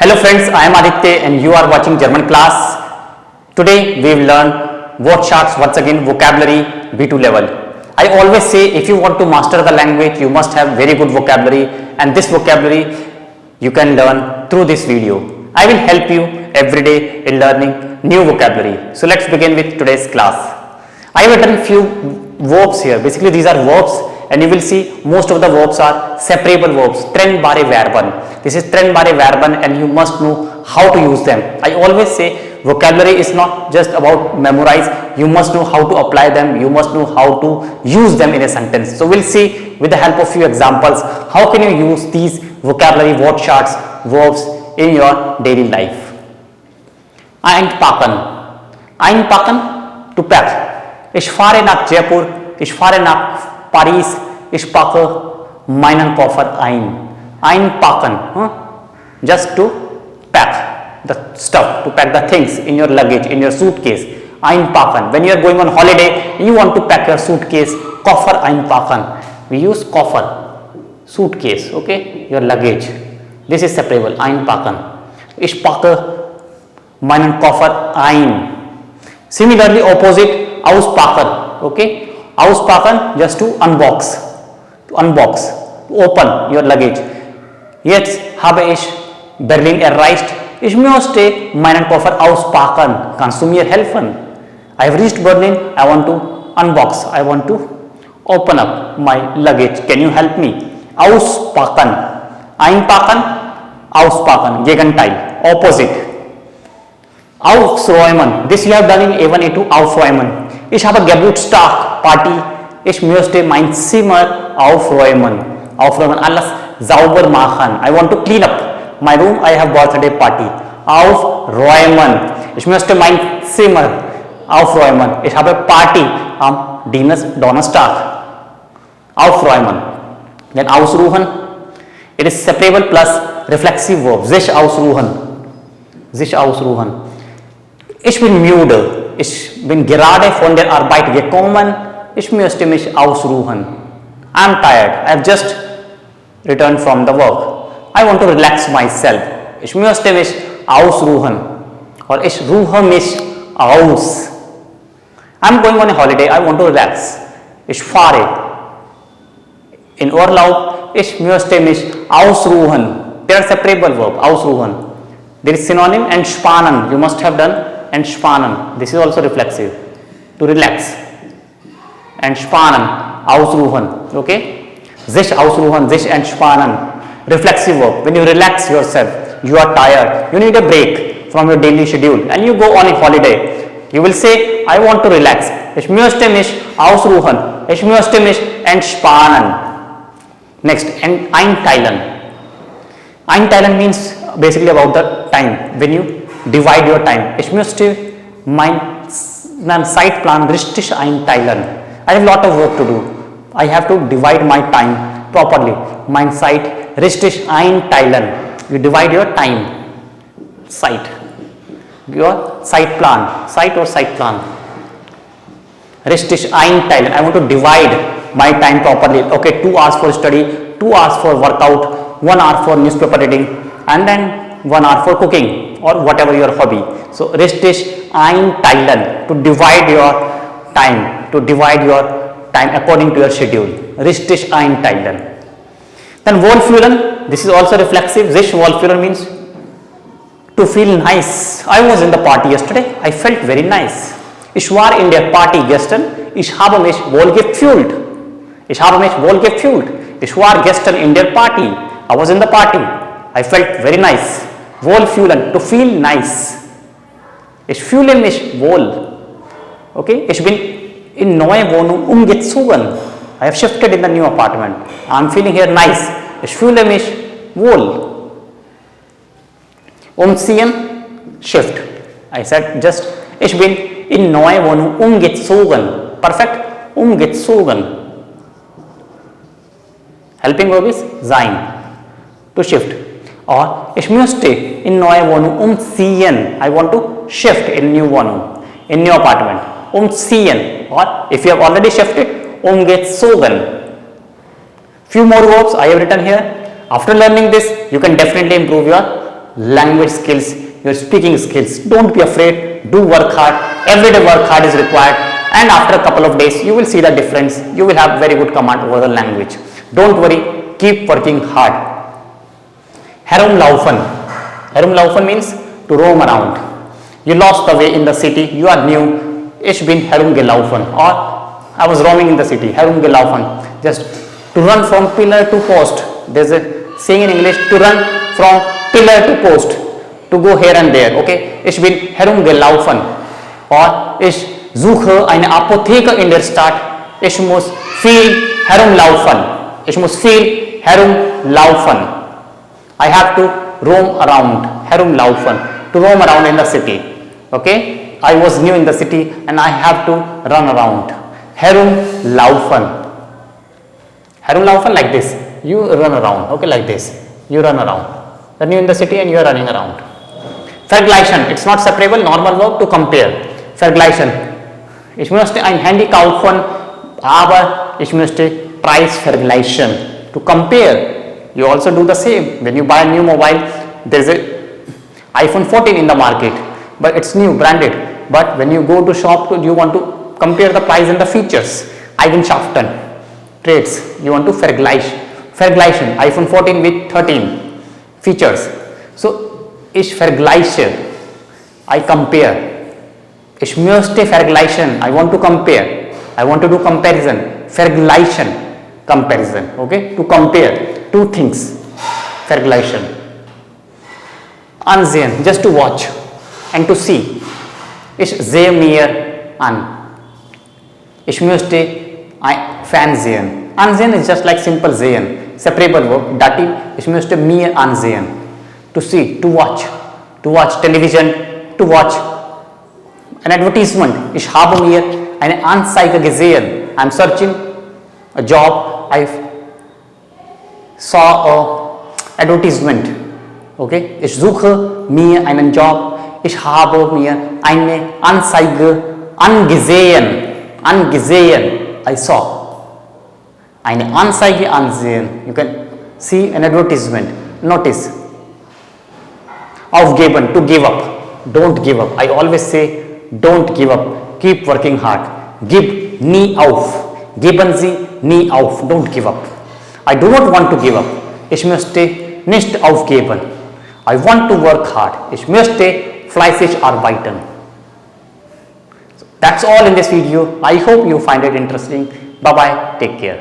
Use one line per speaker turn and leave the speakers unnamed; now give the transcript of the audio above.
Hello friends, I am Aditya and you are watching German class. Today we will learn word charts once again, vocabulary B2 level. I always say if you want to master the language, you must have very good vocabulary, and this vocabulary you can learn through this video. I will help you every day in learning new vocabulary. So let's begin with today's class. I have written few verbs here. Basically these are verbs, and you will see most of the verbs are separable verbs, trennbare Verben. This is trennbare Verben and you must know how to use them. I always say vocabulary is not just about memorize, you must know how to apply them, you must know how to use them in a sentence. So we'll see with the help of few examples how can you use these vocabulary word charts, verbs in your daily life. Einpacken, to pack. Ich fahre nach Jaipur, ich fahre nach Paris, ich packe meinen Koffer ein. Einpacken, just to pack the stuff, to pack the things in your luggage, in your suitcase. Einpacken. When you are going on holiday, you want to pack your suitcase. Koffer einpacken. We use koffer, suitcase, okay, your luggage. This is separable. Einpacken. Ich packe meinen Koffer ein. Similarly, opposite, auspacken, okay. Auspacken, just to unbox, to open your luggage. Jetzt habe ich Berlin erreicht. Ich möchte meinen Koffer auspacken. Kannst du mir helfen? I have reached Berlin. I want to unbox. I want to open up my luggage. Can you help me? Auspacken. Einpacken, auspacken. Gegenteil, opposite. Aufräumen. This you have done in A1, A2. Aufräumen. Ich habe Geburtstag, Party. Ich möchte mein Zimmer aufräumen. Aufräumen, alles sauber machen. I want to clean up my room. I have birthday party. Aufräumen. Ich möchte mein Zimmer aufräumen. Ich habe Party am Donnerstag. Aufräumen. Then ausruhen. It is separable plus reflexive verb. Sich ausruhen. Sich ausruhen. Ich bin müde. Ich bin gerade von der Arbeit gekommen. Ich möchte mich ausruhen. I am tired. I have just returned from the work. I want to relax myself. Ich möchte mich ausruhen. Or ich ruhe mich aus. I am going on a holiday. I want to relax. Ich fahre in Urlaub. Ich möchte mich ausruhen. They are separable verb. Ausruhen. There is synonym entspannen. You must have done entspannen. This is also reflexive. To relax. Entspannen. Ausruhen. Okay. Sich ausruhen, sich entspannen. Reflexive verb. When you relax yourself, you are tired, you need a break from your daily schedule and you go on a holiday. You will say, I want to relax. Ich möchte mich ausruhen. Ich möchte mich entspannen. Next, einteilen. Einteilen means basically about the time. When you divide your time. Ich möchte meinen Zeitplan richtig einteilen. I have a lot of work to do. I have to divide my time properly. Mein Zeit richtig einteilen. You divide your time. Zeit. Your Zeitplan. Zeit or Zeitplan. Richtig einteilen. I want to divide my time properly. Okay, 2 hours for study, 2 hours for workout, 1 hour for newspaper reading, and then 1 hour for cooking or whatever your hobby. So richtig einteilen. To divide your time. To divide your time according to your schedule. Richtig einteilen. Then wohlfühlen. This is also reflexive. Sich wohlfühlen means to feel nice. I was in the party yesterday. I felt very nice. Ich war in der Party gestern. Ich habe mich wohl gefühlt. Ich habe mich wohl gefühlt. Ich war gestern in der Party. I was in the party. I felt very nice. Wohlfühlen. To feel nice. Ich fühle mich wohl. Okay. Ich bin in neue Wohnung umgezogen. I have shifted in the new apartment. I am feeling here nice. Ich fühle mich wohl. Umziehen, shift. I said just, ich bin in neue Wohnung umgezogen. Perfect. Umgezogen. Helping verb is sein. To shift. Or ich möchte in neue Wohnung umziehen. I want to shift in new Wohnung, in new apartment. Umziehen, or if you have already shifted, umgezogen. Few more verbs I have written here. After learning this, you can definitely improve your language skills, your speaking skills. Don't be afraid, do work hard, everyday work hard is required, and after a couple of days you will see the difference. You will have very good command over the language. Don't worry, keep working hard. Herumlaufen. Herumlaufen means to roam around. You lost the way in the city, you are new. Ich bin herumgelaufen, or I was roaming in the city, herumgelaufen. Just to run from pillar to post. There's a saying in English, to run from pillar to post, to go here and there. Okay, ich bin herumgelaufen, or ich suche eine Apotheke in der Stadt. Ich muss viel herumlaufen. Ich muss viel herumlaufen. I have to roam around, herumlaufen, to roam around in the city. Okay, I was new in the city and I have to run around. Herumlaufen. Herumlaufen like this. You run around. Okay, like this. You run around. You're new in the city and you are running around. Vergleichen. It's not separable. Normal verb to compare. Vergleichen. Ich möchte ein Handy kaufen, aber ich möchte Preis vergleichen. To compare. You also do the same. When you buy a new mobile, there is a iPhone 14 in the market, but it's new, branded. But when you go to shop, you want to compare the price and the features. Eigenschaften, traits. You want to vergleichen. iPhone 14 with 13 features. So, ich vergleiche. I compare. Ich möchte vergleichen. I want to compare. I want to do comparison. Vergleichen. Comparison. Okay? To compare two things. Vergleichen. Ansehen. Just to watch and to see. Ich sehe mir an. Ich möchte Fernsehen. Ansehen is just like simple sehen. Separable verb. Dative. Ich möchte mir ansehen. To see, to watch television, to watch an advertisement. Ich habe mir eine Anzeige gesehen. I'm searching a job. I saw a advertisement. Okay? Ich suche mir einen Job. Ich habe mir eine Anzeige angesehen. I saw. Eine Anzeige ansehen. You can see an advertisement. Notice. Aufgeben, to give up. Don't give up. I always say, don't give up. Keep working hard. Gib nie auf. Geben Sie nie auf. Don't give up. I do not want to give up. Ich möchte nicht aufgeben. I want to work hard. Ich möchte fleißig arbeiten. So that's all in this video. I hope you find it interesting. Bye bye. Take care.